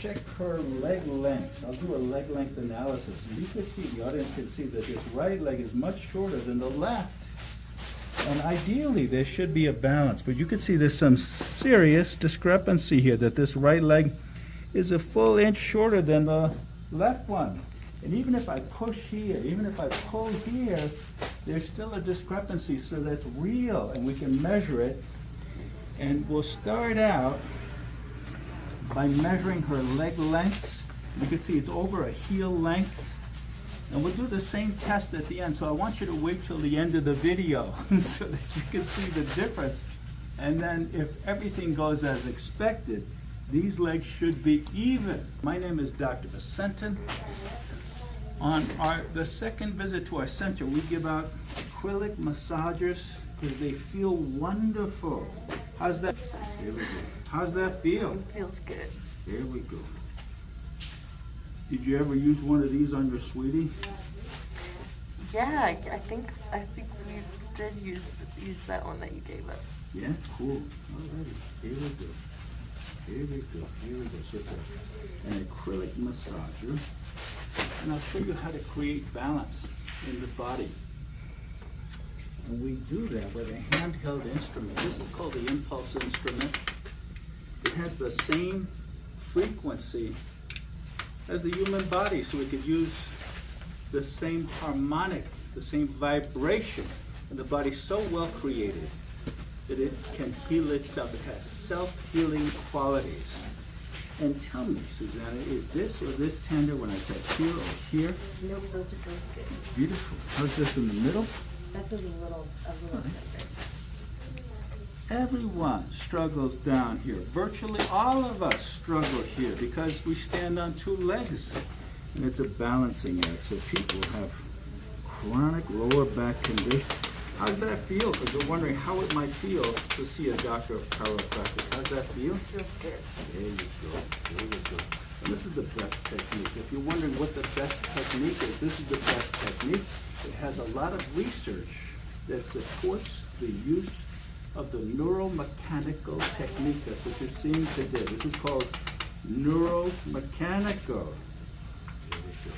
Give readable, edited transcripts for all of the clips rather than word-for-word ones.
check her leg length. I'll do a leg length analysis. And you can see, the audience can see that this right leg is much shorter than the left. And ideally, there should be a balance. But you can see there's some serious discrepancy here, that this right leg is a full inch shorter than the left one. And even if I push here, even if I pull here, there's still a discrepancy, so that's real, and we can measure it. And we'll start out by measuring her leg lengths. You can see it's over a heel length. And we'll do the same test at the end. So I want you to wait till the end of the video so that you can see the difference. And then if everything goes as expected, these legs should be even. My name is Dr. Vicentin. On the second visit to our center, we give out acrylic massagers because they feel wonderful. How's that? Here we go. How's that feel? It feels good. Here we go. Did you ever use one of these on your sweetie? Yeah, I think we did use that one that you gave us. Yeah, cool. Alrighty, here we go. Here we go. Here we go. So it's an acrylic massager, and I'll show you how to create balance in the body. And we do that with a handheld instrument. This is called the impulse instrument. It has the same frequency as the human body, so we could use the same harmonic, the same vibration, and the body's so well created that it can heal itself. It has self-healing qualities. And tell me, Susanna, is this or this tender when I touch here or here? Nope, those are both good. Beautiful. How's this in the middle? That's a little tender. Everyone struggles down here. Virtually all of us struggle here because we stand on two legs. And it's a balancing act. So people have chronic lower back condition. How does that feel? Because we're wondering how it might feel to see a doctor of chiropractic. How does that feel? Feels good. There you go. There you go. And this is the best technique. If you're wondering what the best technique is, this is the best technique. It has a lot of research that supports the use of the neuromechanical technique. That's what you're seeing today. This is called neuromechanical. There we go.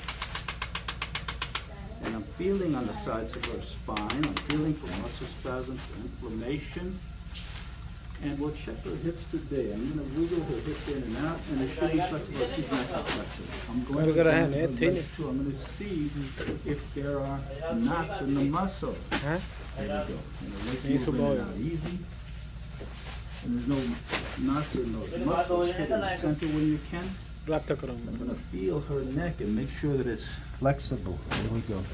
And I'm feeling on the sides of her spine. I'm feeling for muscle spasms, inflammation. And we'll check her hips today. I'm going to wiggle her hips in and out, and it should be flexible. She's nice and flexible. I'm going to go down to the left too. I'm going to see if there are knots in the muscle. There we go. And the legs move in and out easy. And there's no knots in those muscles. Hit in the center when you can. I'm going to feel her neck and make sure that it's flexible. There we go.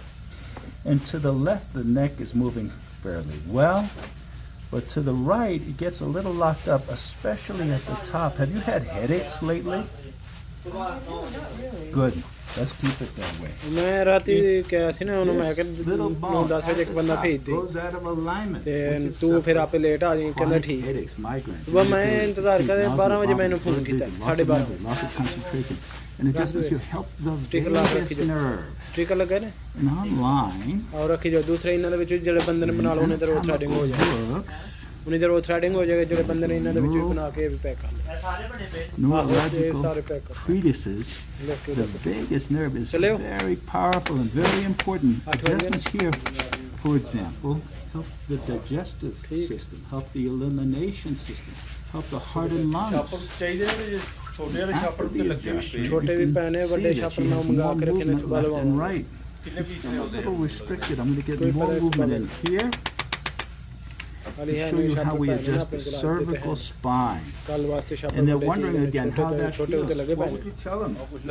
And to the left, the neck is moving fairly well. But to the right, it gets a little locked up, especially at the top. Have you had headaches lately? Good. Let's keep it that way. This little bone goes out of alignment. Headaches, migraines. Loss of concentration. And adjustments here help the vagus nerve. And online, neurological treatises, the vagus nerve is very powerful and very important. Adjustments here, for example, help the digestive system, help the elimination system, help the heart and lungs. After the adjustment, you can see that she has more movement left and right. I'm a little restricted. I'm going to get more movement in here. To show you how we adjust the cervical spine. And they're wondering again how that feels. What would you tell them? And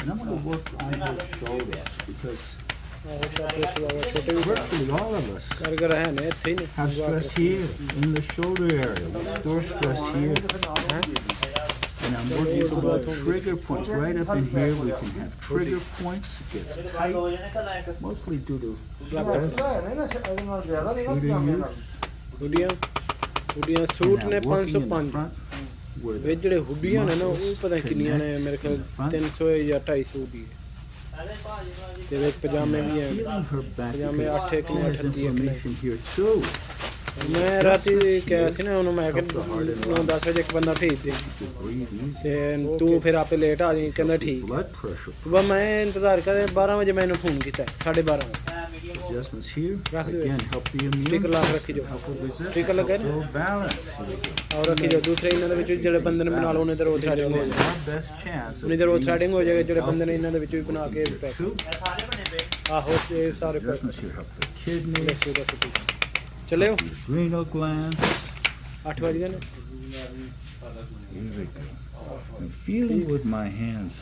I'm going to work on her shoulders because virtually all of us have stress here in the shoulder area. We store stress here. And I'm working on trigger points. Right up in here we can have trigger points. It gets tight, mostly due to stress, food use. Working in the front where the muscles connect in the front. Feeling her back because all has inflammation here too. मैं राती क्या सी ना उन्होंने मैं 9-10 वजे एक बंदा भेज दे ते तू फिर आपे लेट आ जाई कहंदा ठीक सुबह मैं इंतजार कर 12 वजे मैंने फोन किया 12:30 Adjustments here, रख दो again, help the immune sticker ला system, रखी जो help with resistance, स्टिकर लगे help ना build balance. और रखी जो दूसरे इन्हां दे विच जेड़े बंदे ने बना लो उन्हें इधर वो थ्रेडिंग हो जाए Our best chance of उन्हें इधर वो being थ्रेडिंग हो जाएगा जेड़े बंदे ने healthy. इन्हां दे विच भी बना के पैक Two, आहो ये सारे pack adjustments here help the kidneys, चले हो the adrenal glands. 8 बज गए ना Here we go. I'm feeling with my hands.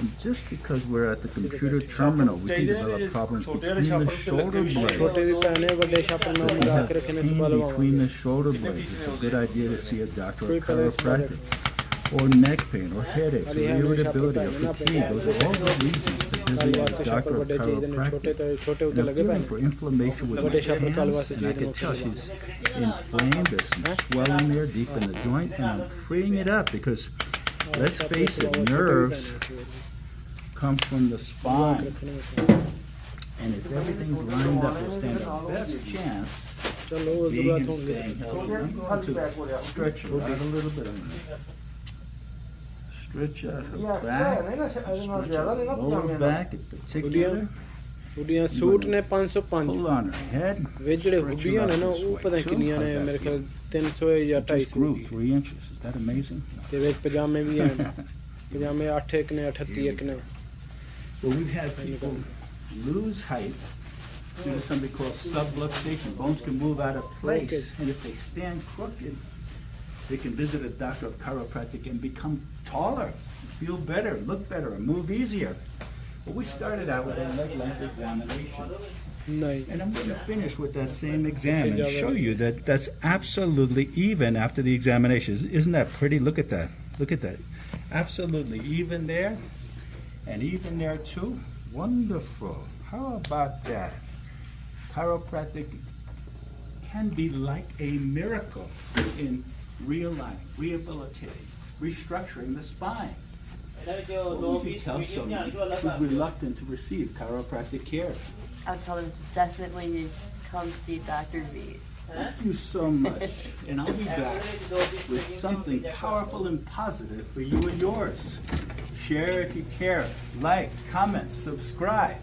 And just because we're at the computer terminal, we can develop problems between the shoulder blades. छोटे भी पहने बड़े छापर में If you मिला have के रखने pain सुबह लगाओ between the shoulder blades, it's a good idea to see a doctor of chiropractic. Or neck pain, or headaches, or irritability, or fatigue. Those are all the reasons to visit a doctor of chiropractic. And I'm feeling for inflammation with my hands, and I can tell she's inflamed. There's some swelling there deep in the joint, and I'm freeing it up because, let's face it, nerves come from the spine. And if everything's lined up, we'll stand our best chance चलो of being and होंगे staying healthy. I'm going to stretch her out a little bit. Stretch out her back, stretch out her lower back in particular. हुडियां सूट ने 505 Pull on her head, वे जेड़े stretch her हुडियां out ने ना this वो way पता too. किनियां ने How's that मेरे ख्याल feel? 300 या It just 250 grew 3 inches. Is that amazing? ते वे पजामे भी हैं पजामे 8 एक ने 38 एक ने Well, we've had people lose height due to something called subluxation. Bones can move out of place, Crooked. and if they stand crooked, they can visit a doctor of chiropractic and become taller, feel better, look better, and move easier. Well, we started out with a leg length examination, नहीं and I'm going to finish with that same exam and show you that that's absolutely even after the examination. Isn't that pretty? Look at that. Look at that. Absolutely even there, and even there too. Wonderful. How about that? Chiropractic can be like a miracle in realigning, rehabilitating, restructuring the spine. What would you tell someone who's reluctant to receive chiropractic care? I'll tell them to definitely come see Dr. V. Thank you so much. And I'll be back with something powerful and positive for you and yours. Share if you care. Like, comment, subscribe.